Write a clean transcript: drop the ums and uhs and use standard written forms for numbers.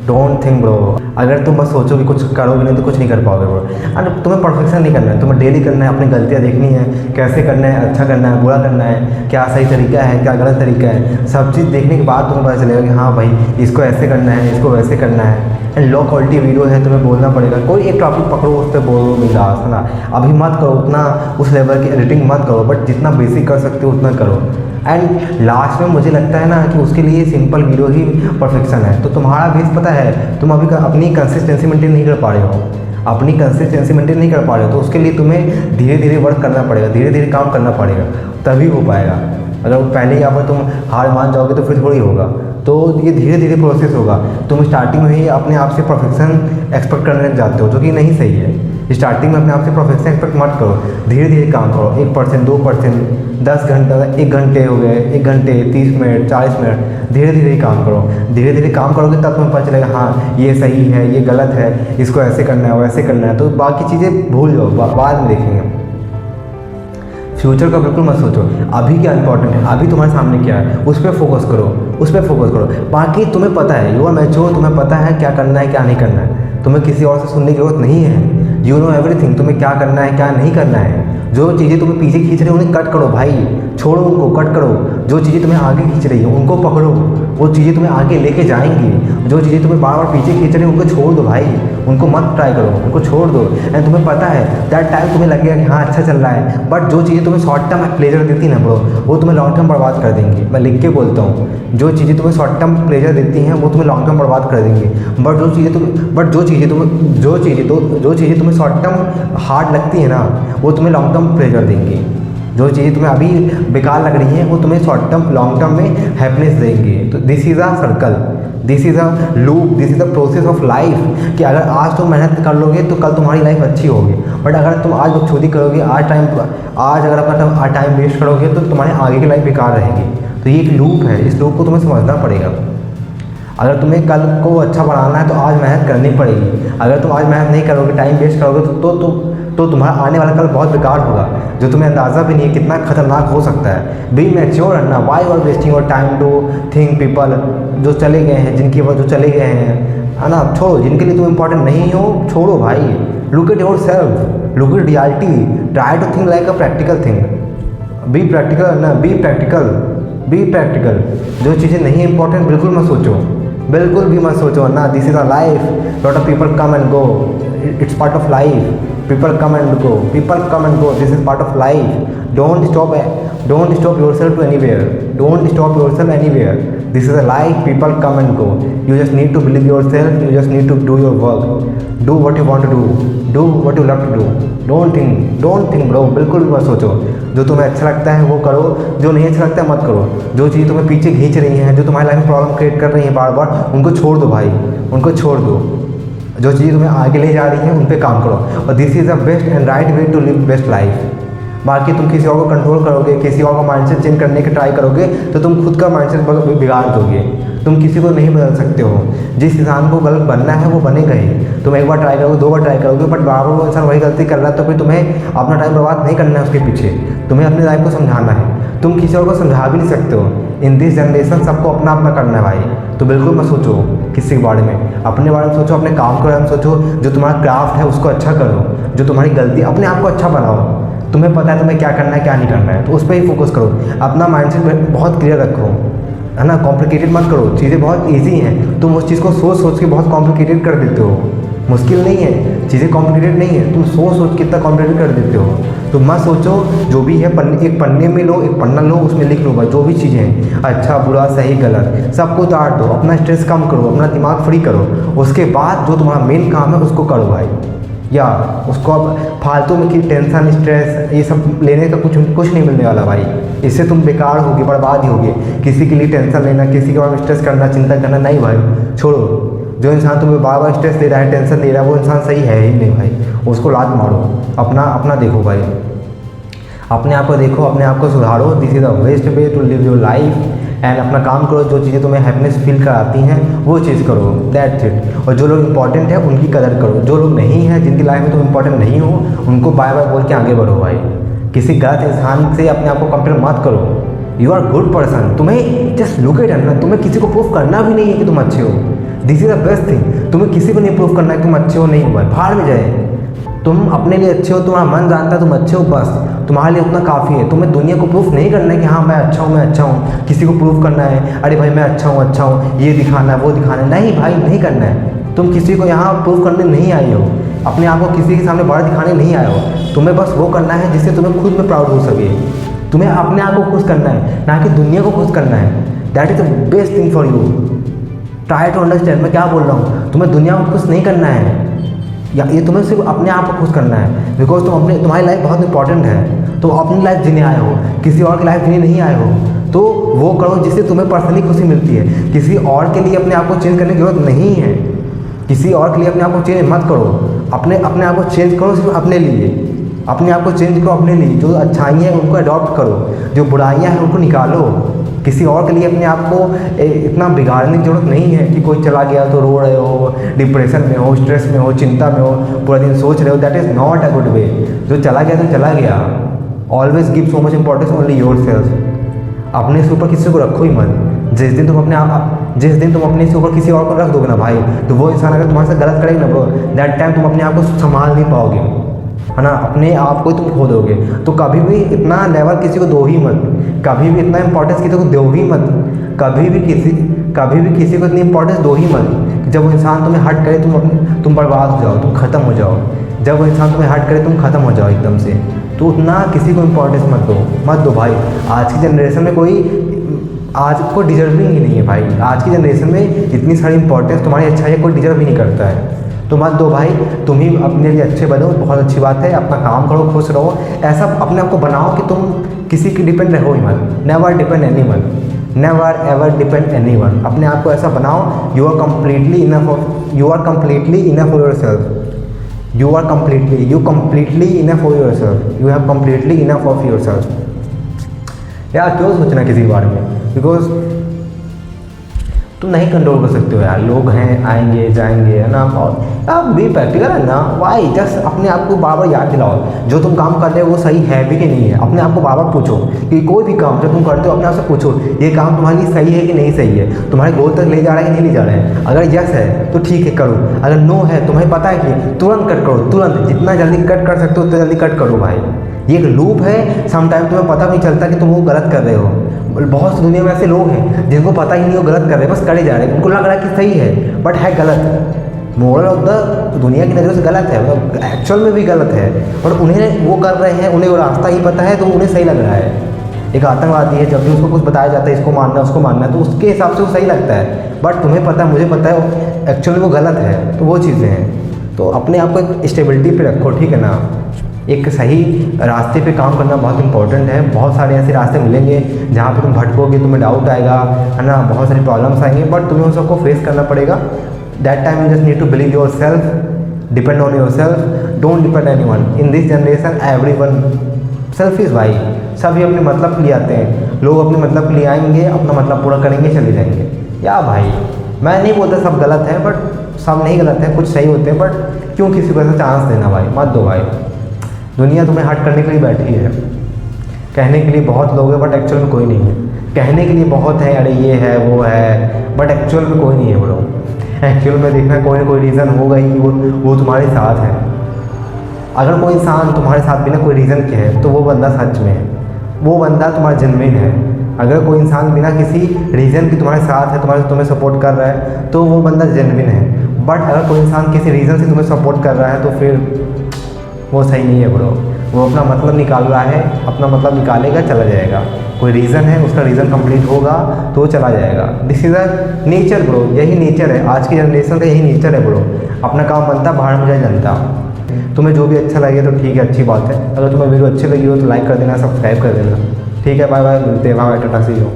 Don't think bro. अगर तुम बस सोचो कि कुछ करोगे नहीं तो कुछ नहीं कर पाओगे ब्रो। अरे तुम्हें परफेक्शन नहीं करना है, तुम्हें डेली करना है, अपनी गलतियाँ देखनी है, कैसे करना है, अच्छा करना है, बुरा करना है, क्या सही तरीका है, क्या गलत तरीका है, सब चीज़ देखने के बाद तुम्हें पता चलेगा कि हाँ भाई इसको ऐसे करना है, इसको वैसे करना है। एंड लो क्वालिटी वीडियो है, तुम्हें बोलना पड़ेगा, कोई एक टॉपिक पकड़ो उस पर बोलो बिंदास, है ना। अभी मत करो उतना उस लेवल की एडिटिंग मत करो, बट जितना बेसिक कर सकते हो उतना करो। एंड लास्ट में मुझे लगता है ना कि उसके लिए सिंपल वीडियो ही परफेक्शन है। तो तुम्हारा बेस पता है, तुम अभी अपनी कंसिस्टेंसी मेंटेन नहीं कर पा रहे हो, अपनी कंसिस्टेंसी मेंटेन नहीं कर पा रहे हो, तो उसके लिए तुम्हें धीरे धीरे वर्क करना पड़ेगा, धीरे धीरे काम करना पड़ेगा, तभी हो पाएगा। अगर पहले ही यहाँ पर तुम हार मान जाओगे तो फिर थोड़ी होगा। तो ये धीरे धीरे प्रोसेस होगा। तुम स्टार्टिंग में ही अपने आप से परफेक्शन एक्सपेक्ट करने लग जाते हो, जो कि नहीं सही है। स्टार्टिंग में अपने आप से परफेक्शन एक्सपेक्ट मत करो, धीरे धीरे काम करो। 1%, 2%, 10 घंटा, 1 घंटे हो गए, 1 घंटे, 30 मिनट, 40 मिनट, धीरे धीरे काम करो। धीरे धीरे काम करोगे तब तुम्हें पता चलेगा हाँ ये सही है, ये गलत है, इसको ऐसे करना है, वैसे करना है। तो बाकी चीज़ें भूल जाओ, बाद में देखेंगे। फ्यूचर का बिल्कुल मत सोचो, अभी क्या इंपॉर्टेंट है, अभी तुम्हारे सामने क्या है, उस पर फोकस करो, उस पर फोकस करो। बाकी तुम्हें पता है, यू आर मैच्योर, तुम्हें पता है क्या करना है क्या नहीं करना है, तुम्हें किसी और से सुनने की जरूरत नहीं है। यू नो एवरीथिंग, तुम्हें क्या करना है क्या नहीं करना है। जो चीज़ें तुम्हें पीछे खींच रही है उन्हें कट करो भाई, छोड़ो उनको, कट करो। जो चीज़ें तुम्हें आगे खींच रही है उनको पकड़ो, वो चीज़ें तुम्हें आगे लेके जाएंगी। जो चीज़ें तुम्हें बार बार पीछे खींच रही है उनको छोड़ दो भाई, उनको मत ट्राई करो, उनको छोड़ दो। एंड तुम्हें पता है दैट टाइम तुम्हें लगेगा कि हाँ अच्छा चल रहा है, बट जो चीज़ें तुम्हें शॉर्ट टर्म प्लेजर देती है ना ब्रो, वो तुम्हें लॉन्ग टर्म बर्बाद कर देंगी। मैं लिख के बोलता हूँ, जो चीज़ें तुम्हें शॉर्ट टर्म प्लेजर देती हैं वो तुम्हें लॉन्ग टर्म बर्बाद कर देंगी। बट जो चीज़ें तुम्हें शॉर्ट टर्म हार्ड लगती है ना, वो तुम्हें लॉन्ग टर्म प्लेजर देंगी। जो चीज़ें तुम्हें अभी बेकार लग रही हैं वो तुम्हें शॉर्ट टर्म लॉन्ग टर्म में हैप्पीनेस देंगे। तो this is a circle, this is a loop, this is the process of life. कि अगर आज तुम मेहनत कर लोगे तो कल तुम्हारी लाइफ अच्छी होगी, बट अगर तुम आज बकचोदी करोगे, आज अगर अपना टाइम वेस्ट करोगे तो तुम्हारी आगे की लाइफ बेकार रहेगी। तो ये एक लूप है, इस लूप को तुम्हें समझना पड़ेगा। अगर तुम्हें कल को अच्छा बनाना है तो आज मेहनत करनी पड़ेगी। अगर तुम आज मेहनत नहीं करोगे, टाइम वेस्ट करोगे तो तुम्हारा आने वाला कल बहुत बेकार होगा, जो तुम्हें अंदाज़ा भी नहीं है कितना खतरनाक हो सकता है। बी मैच्योर ना, why you are wasting your time to think people जो चले गए हैं, जो चले गए हैं, है ना। छोड़ो, जिनके लिए तुम इंपॉर्टेंट नहीं हो छोड़ो भाई। Look at yourself, look at reality, try to think like a practical thing. Be practical ना, बी प्रैक्टिकल। जो चीज़ें नहीं इंपॉर्टेंट बिल्कुल मत सोचो, बिल्कुल भी मत सोचो ना। This is a life, lot of people come and go, it's part of life. People come and go, this is part of life. Don't stop yourself to anywhere, this is a life, people come and go. You just need to believe yourself, you just need to do your work, do what you want to do what you love to do. Don't think bro, बिल्कुल भी मत सोचो। जो तुम्हें अच्छा लगता है वो करो, जो नहीं अच्छा लगता है मत करो। जो चीज़ तुम्हें पीछे खींच रही हैं, जो तुम्हारी लाइफ में प्रॉब्लम क्रिएट कर रही हैं बार बार, उनको छोड़ दो भाई, उनको छोड़ दो। जो चीज़ तुम्हें आगे ले जा रही है उन पे काम करो, और this is the best and right way to live best life. बाकी तुम किसी और को कंट्रोल करोगे, किसी और का माइंडसेट चेंज करने की ट्राई करोगे तो तुम खुद का माइंडसेट बिगाड़ दोगे। तुम किसी को नहीं बदल सकते हो, जिस इंसान को गलत बनना है वो बनेगा ही। तुम एक बार ट्राई करोगे, 2 बार ट्राई करोगे, बट बार बार वो इंसान वही गलती कर रहा है, तो फिर तुम्हें अपना टाइम बर्बाद नहीं करना है उसके पीछे, तुम्हें अपनी लाइफ को समझाना है। तुम किसी और को समझा भी नहीं सकते हो। इन दिस जनरेशन सबको अपना अपना करना है भाई। तो बिल्कुल मत सोचो किसी के बारे में, अपने बारे में सोचो, अपने काम के बारे में सोचो। जो तुम्हारा क्राफ्ट है उसको अच्छा करो, जो तुम्हारी गलती, अपने आप को अच्छा बनाओ। तुम्हें पता है तुम्हें क्या करना है क्या नहीं करना है, तो उस पर ही फोकस करो। अपना माइंडसेट बहुत क्लियर रखो, है ना। कॉम्प्लिकेटेड मत करो, चीज़ें बहुत ईजी हैं, तुम उस चीज़ को सोच के बहुत कॉम्प्लिकेटेड कर देते हो। मुश्किल नहीं है, चीज़ें कॉम्प्लिकेटेड नहीं है, तुम सोच के इतना कॉम्प्लिकेटेड कर देते हो। तो मत सोचो, जो भी है एक पन्ने में लो, एक पन्ना लो, उसमें लिख लो भाई जो भी चीज़ें हैं, अच्छा बुरा सही गलत सबको उतार दो। अपना स्ट्रेस कम करो, अपना दिमाग फ्री करो। उसके बाद जो तुम्हारा मेन काम है उसको करो भाई। या उसको अब फालतू में की टेंशन स्ट्रेस ये सब लेने का कुछ नहीं मिलने वाला भाई। इससे तुम बेकार होगी, बर्बाद ही होगी। किसी के लिए टेंशन लेना, किसी के बारे में स्ट्रेस करना, चिंता करना नहीं भाई, छोड़ो। जो इंसान तुम्हें बार बार स्ट्रेस दे रहा है, टेंशन दे रहा है, वो इंसान सही है ही नहीं भाई, उसको लात मारो। अपना देखो भाई, अपने आप को देखो, अपने आप को सुधारो। This is the best way to live your life. And अपना काम करो, जो चीज़ें तुम्हें हैप्पीनेस फील कराती हैं वो चीज़ करो, दैट्स इट। और जो लोग इंपॉर्टेंट है उनकी कदर करो, जो लोग नहीं हैं, जिनकी लाइफ में तुम इंपॉर्टेंट नहीं हो, उनको बाय बाय बोल के आगे बढ़ो भाई। किसी गलत इंसान से अपने आप को कंपेयर मत करो। यू आर गुड पर्सन, तुम्हें जस्ट लुक एट, तुम्हें किसी को प्रूफ करना भी नहीं है कि तुम अच्छे हो। This is the best thing. तुम्हें किसी को नहीं प्रूव करना है कि तुम अच्छे हो नहीं हो भाई, बाहर में जाए। तुम अपने लिए अच्छे हो, तुम्हारा मन जानता है तुम अच्छे हो, बस तुम्हारे लिए उतना काफ़ी है। तुम्हें दुनिया को प्रूफ नहीं करना है कि हाँ मैं अच्छा हूँ, मैं अच्छा हूँ। किसी को प्रूफ करना है अरे भाई मैं अच्छा हूँ, ये दिखाना है वो दिखाना है, नहीं भाई नहीं करना है। तुम किसी को यहाँ प्रूफ करने नहीं आए हो, अपने आप को किसी के सामने बड़ा दिखाने नहीं आए हो। तुम्हें बस वो करना है जिससे तुम्हें खुद में प्राउड हो सके। तुम्हें अपने आप को खुश करना है, ना कि दुनिया को खुश करना है। That is the best thing for you. Try to understand मैं क्या बोल रहा हूँ। तुम्हें दुनिया को खुश नहीं करना है, या ये तुम्हें सिर्फ अपने आप को खुश करना है। बिकॉज तुम्हारी लाइफ बहुत इंपॉर्टेंट है। तो अपनी लाइफ जीने आए हो, किसी और की लाइफ जीने नहीं आए हो। तो वो करो जिससे तुम्हें पर्सनली खुशी मिलती है। किसी और के लिए अपने आप को चेंज करने की जरूरत नहीं है। किसी और के लिए अपने आप को चेंज मत करो, अपने आप को चेंज करो सिर्फ अपने लिए। अपने आप को चेंज करो अपने लिए। जो अच्छाइयाँ हैं उनको अडॉप्ट करो, जो बुराइयाँ हैं उनको निकालो। किसी और के लिए अपने आप को इतना बिगाड़ने की जरूरत नहीं है कि कोई चला गया तो रो रहे हो, डिप्रेशन में हो, स्ट्रेस में हो, चिंता में हो, पूरा दिन सोच रहे हो। That is not a good way. जो चला गया तो चला गया। Always give so much importance only your self. अपने से ऊपर किसी को रखो ही मत। जिस दिन तुम अपने से ऊपर किसी और को रख दोगे ना भाई, तो वो इंसान अगर तुम्हारे साथ गलत करेगा ना ब्रो, दैट टाइम तुम अपने आप को संभाल नहीं पाओगे, है ना। अपने आप को तुम खो दोगे। तो कभी भी इतना लेवल किसी को दो ही मत, कभी भी इतना इंपॉर्टेंस किसी को दो ही मत, कभी भी किसी को इतनी इंपॉर्टेंस दो ही मत कि जब वो इंसान तुम्हें हर्ट करे तुम बर्बाद हो जाओ, तुम ख़त्म हो जाओ। जब वो इंसान तुम्हें हर्ट करे तुम ख़त्म हो जाओ एकदम से। तो उतना किसी को इंपॉर्टेंस मत दो भाई। आज की जनरेशन में आज को डिजर्विंग ही नहीं है भाई। आज की जनरेशन में इतनी सारी इंपॉर्टेंस तुम्हारी अच्छाई कोई डिजर्व ही नहीं करता है। तो मत दो भाई। तुम ही अपने लिए अच्छे बनो, बहुत अच्छी बात है। अपना काम करो, खुश रहो। ऐसा अपने आप को बनाओ कि तुम किसी की डिपेंड रहो ही मत। Never depend anyone, never ever depend anyone. अपने आप को ऐसा बनाओ you are completely enough for yourself. You completely enough for yourself. You have completely enough of yourself. यार क्यों सोचना किसी के बारे में, बिकॉज तुम नहीं कंट्रोल कर सकते हो यार। लोग हैं, आएंगे जाएंगे, है ना। और आप बी प्रैक्टिकल है ना। वाई जस्ट अपने आप को बार बार याद दिलाओ जो तुम काम कर रहे हो वो सही है भी कि नहीं है। अपने आप को बार बार पूछो कि कोई भी काम जो तुम करते हो अपने आप से पूछो ये काम तुम्हारे लिए सही है कि नहीं सही है, तुम्हारे गोल तक ले जा रहा है कि नहीं ले जा रहा है। अगर यस है तो ठीक है करो, अगर नो है तुम्हें पता है कि तुरंत कट करो, तुरंत जितना जल्दी कट कर सकते हो उतना जल्दी कट करो भाई। ये एक लूप है। समटाइम तुम्हें पता नहीं चलता कि तुम वो गलत कर रहे हो। बहुत सी दुनिया में ऐसे लोग हैं जिनको पता ही नहीं वो गलत कर रहे हैं, बस करे जा रहे हैं। उनको लग रहा है कि सही है बट है गलत। मोरल ऑफ द दुनिया की नज़रों से गलत है, मतलब एक्चुअल में भी गलत है। और उन्हें वो कर रहे हैं, उन्हें वो रास्ता ही पता है तो उन्हें सही लग रहा है। एक आतंकवादी है, जब भी उसको कुछ बताया जाता है इसको मारना उसको मारना है तो उसके हिसाब से वो सही लगता है। बट तुम्हें पता है, मुझे पता है एक्चुअली वो गलत है। तो वो चीज़ें हैं। तो अपने आप को एक स्टेबिलिटी पे रखो, ठीक है ना। एक सही रास्ते पे काम करना बहुत इंपॉर्टेंट है। बहुत सारे ऐसे रास्ते मिलेंगे जहाँ पे तुम भटकोगे, तुम्हें डाउट आएगा, है ना, बहुत सारी प्रॉब्लम्स आएंगे, बट तुम्हें उन सबको फेस करना पड़ेगा। That time you just need to believe yourself, depend on yourself, don't depend anyone. In this generation everyone selfish भाई। सभी अपने मतलब के लिए आते हैं। लोग अपने मतलब के लिए आएंगे, अपना मतलब पूरा करेंगे, चले जाएंगे। या भाई मैं नहीं बोलता सब गलत है, बट सब नहीं गलत है, कुछ सही होते हैं। बट क्यों किसी को ऐसा चांस देना भाई, मत दो भाई। दुनिया तुम्हें हर्ट करने के लिए बैठी है। कहने के लिए बहुत लोग हैं बट एक्चुअल में कोई नहीं है। कहने के लिए बहुत है, अरे ये है वो है, बट एक्चुअल में कोई नहीं है ब्रो। एक्चुअल में देखना कोई ना कोई रीज़न होगा ही कि वो तुम्हारे साथ है। अगर कोई इंसान तुम्हारे साथ बिना कोई रीज़न के है तो वो बंदा सच में है, वो बंदा तुम्हारा जेन्युइन है। अगर कोई इंसान बिना किसी रीज़न के तुम्हारे साथ है, तुम्हें सपोर्ट कर रहा है तो वो बंदा जेन्युइन है। बट अगर कोई इंसान किसी रीज़न से तुम्हें सपोर्ट कर रहा है तो फिर वो सही नहीं है ब्रो। वो अपना मतलब निकाल रहा है, अपना मतलब निकालेगा, चला जाएगा। कोई रीज़न है, उसका रीज़न कंप्लीट होगा तो चला जाएगा। This is a nature bro. यही नेचर है आज की जनरेशन का, यही नेचर है ब्रो। अपना काम बनता, बाहर में जाए जनता। तुम्हें जो भी अच्छा लगे तो ठीक है, अच्छी बात है। अगर तुम्हें वीडियो अच्छी लगी हो तो लाइक कर देना, सब्सक्राइब कर देना। ठीक है, बाय बाय, मिलते हैं, bye bye, tata see you.